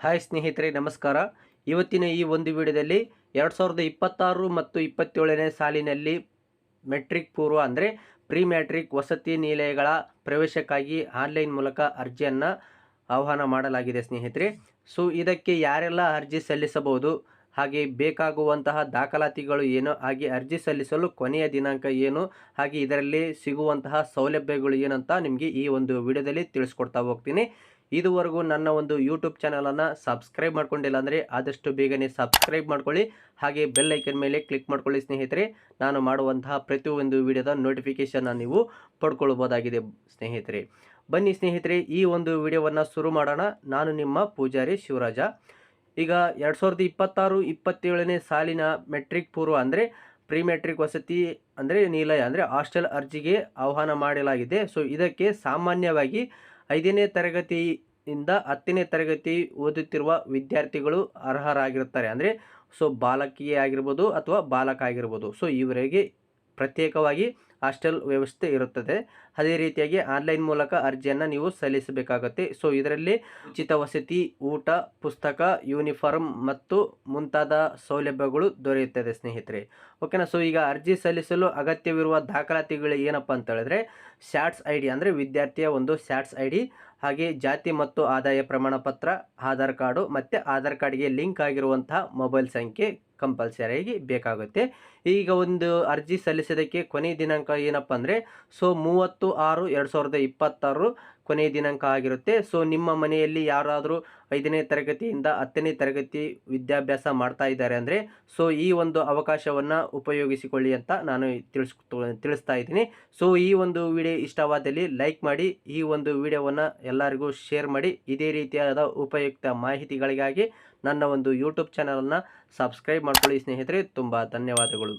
Hi ಸ್ನೇಹಿತರೆ, ನಮಸ್ಕಾರ. ಇವತ್ತಿನ ಈ ಒಂದು ವಿಡಿಯೋದಲ್ಲಿ 2026 ಮತ್ತು 27ನೇ ಸಾಲಿನಲ್ಲಿ ಮೆಟ್ರಿಕ್ ಪೂರ್ವ ಅಂದರೆ ಪ್ರೀ ಮ್ಯಾಟ್ರಿಕ್ ವಸತಿ ನಿಲಯಗಳ ಪ್ರವೇಶಕ್ಕಾಗಿ ಆನ್ಲೈನ್ ಮೂಲಕ ಅರ್ಜಿಯನ್ನು ಆಹ್ವಾನ ಮಾಡಲಾಗಿದೆ ಸ್ನೇಹಿತರೆ. ಸೊ ಇದಕ್ಕೆ ಯಾರೆಲ್ಲ ಅರ್ಜಿ ಸಲ್ಲಿಸಬಹುದು, ಹಾಗೆ ಬೇಕಾಗುವಂತಹ ದಾಖಲಾತಿಗಳು ಏನು, ಹಾಗೆ ಅರ್ಜಿ ಸಲ್ಲಿಸಲು ಕೊನೆಯ ದಿನಾಂಕ ಏನು, ಹಾಗೆ ಇದರಲ್ಲಿ ಸಿಗುವಂತಹ ಸೌಲಭ್ಯಗಳು ಏನಂತ ನಿಮಗೆ ಈ ಒಂದು ವಿಡಿಯೋದಲ್ಲಿ ತಿಳಿಸ್ಕೊಡ್ತಾ ಹೋಗ್ತೀನಿ. ಇದುವರೆಗೂ ನನ್ನ ಒಂದು ಯೂಟ್ಯೂಬ್ ಚಾನಲನ್ನು ಸಬ್ಸ್ಕ್ರೈಬ್ ಮಾಡ್ಕೊಂಡಿಲ್ಲ ಅಂದರೆ ಆದಷ್ಟು ಬೇಗನೆ ಸಬ್ಸ್ಕ್ರೈಬ್ ಮಾಡ್ಕೊಳ್ಳಿ, ಹಾಗೆ ಬೆಲ್ ಐಕನ್ ಮೇಲೆ ಕ್ಲಿಕ್ ಮಾಡ್ಕೊಳ್ಳಿ ಸ್ನೇಹಿತರೆ. ನಾನು ಮಾಡುವಂತಹ ಪ್ರತಿಯೊಂದು ವಿಡಿಯೋದ ನೋಟಿಫಿಕೇಷನ್ನ ನೀವು ಪಡ್ಕೊಳ್ಬೋದಾಗಿದೆ ಸ್ನೇಹಿತರೆ. ಬನ್ನಿ ಸ್ನೇಹಿತರೆ, ಈ ಒಂದು ವಿಡಿಯೋವನ್ನು ಶುರು ಮಾಡೋಣ. ನಾನು ನಿಮ್ಮ ಪೂಜಾರಿ ಶಿವರಾಜ. ಈಗ 2026-27ನೇ ಸಾಲಿನ ಮೆಟ್ರಿಕ್ ಪೂರ್ವ ಅಂದರೆ ಪ್ರೀ ಮೆಟ್ರಿಕ್ ವಸತಿ ಅಂದರೆ ನಿಲಯ ಅಂದರೆ ಹಾಸ್ಟೆಲ್ ಅರ್ಜಿಗೆ ಆಹ್ವಾನ ಮಾಡಲಾಗಿದೆ. ಸೊ ಇದಕ್ಕೆ ಸಾಮಾನ್ಯವಾಗಿ 5ನೇ ತರಗತಿಯಿಂದ 10ನೇ ತರಗತಿ ಓದುತ್ತಿರುವ ವಿದ್ಯಾರ್ಥಿಗಳು ಅರ್ಹರಾಗಿರುತ್ತಾರೆ. ಅಂದರೆ ಬಾಲಕಿಯೇ ಆಗಿರ್ಬೋದು ಅಥವಾ ಬಾಲಕ ಆಗಿರ್ಬೋದು. ಸೊ ಇವರಿಗೆ ಪ್ರತ್ಯೇಕವಾಗಿ ಹಾಸ್ಟೆಲ್ ವ್ಯವಸ್ಥೆ ಇರುತ್ತದೆ. ಅದೇ ರೀತಿಯಾಗಿ ಆನ್ಲೈನ್ ಮೂಲಕ ಅರ್ಜಿಯನ್ನು ನೀವು ಸಲ್ಲಿಸಬೇಕಾಗುತ್ತೆ. ಸೊ ಇದರಲ್ಲಿ ಉಚಿತ ವಸತಿ, ಊಟ, ಪುಸ್ತಕ, ಯೂನಿಫಾರ್ಮ್ ಮತ್ತು ಮುಂತಾದ ಸೌಲಭ್ಯಗಳು ದೊರೆಯುತ್ತದೆ ಸ್ನೇಹಿತರೆ. ಓಕೆನಾ. ಸೊ ಈಗ ಅರ್ಜಿ ಸಲ್ಲಿಸಲು ಅಗತ್ಯವಿರುವ ದಾಖಲಾತಿಗಳು ಏನಪ್ಪ ಅಂತ ಹೇಳಿದ್ರೆ, ಸ್ಯಾಟ್ಸ್ ಐ ಡಿ ಅಂದರೆ ವಿದ್ಯಾರ್ಥಿಯ ಒಂದು ಸ್ಯಾಟ್ಸ್ ಐ ಡಿ, ಹಾಗೆ ಜಾತಿ ಮತ್ತು ಆದಾಯ ಪ್ರಮಾಣ ಪತ್ರ, ಆಧಾರ್ ಕಾರ್ಡು ಮತ್ತು ಆಧಾರ್ ಕಾರ್ಡ್ಗೆ ಲಿಂಕ್ ಆಗಿರುವಂತಹ ಮೊಬೈಲ್ ಸಂಖ್ಯೆ ಕಂಪಲ್ಸರಿಯಾಗಿ ಬೇಕಾಗುತ್ತೆ. ಈಗ ಒಂದು ಅರ್ಜಿ ಸಲ್ಲಿಸೋದಕ್ಕೆ ಕೊನೆಯ ದಿನಾಂಕ ಏನಪ್ಪ ಅಂದರೆ 30/6/2026 ಕೊನೆಯ ದಿನಾಂಕ ಆಗಿರುತ್ತೆ. ಸೊ ನಿಮ್ಮ ಮನೆಯಲ್ಲಿ ಯಾರಾದರೂ 5ನೇ ತರಗತಿಯಿಂದ 10ನೇ ತರಗತಿ ವಿದ್ಯಾಭ್ಯಾಸ ಮಾಡ್ತಾ ಇದ್ದಾರೆ ಅಂದರೆ ಸೊ ಈ ಒಂದು ಅವಕಾಶವನ್ನು ಉಪಯೋಗಿಸಿಕೊಳ್ಳಿ ಅಂತ ನಾನು ತಿಳಿಸ್ತಾ ಇದ್ದೀನಿ. ಸೊ ಈ ಒಂದು ವಿಡಿಯೋ ಇಷ್ಟವಾದಲ್ಲಿ ಲೈಕ್ ಮಾಡಿ, ಈ ಒಂದು ವಿಡಿಯೋವನ್ನು ಎಲ್ಲರಿಗೂ ಶೇರ್ ಮಾಡಿ. ಇದೇ ರೀತಿಯಾದ ಉಪಯುಕ್ತ ಮಾಹಿತಿಗಳಿಗಾಗಿ ನನ್ನ ಒಂದು ಯೂಟ್ಯೂಬ್ ಚಾನಲನ್ನು ಸಬ್ಸ್ಕ್ರೈಬ್ ಮಾಡ್ಕೊಳ್ಳಿ ಸ್ನೇಹಿತರೆ. ತುಂಬ ಧನ್ಯವಾದಗಳು.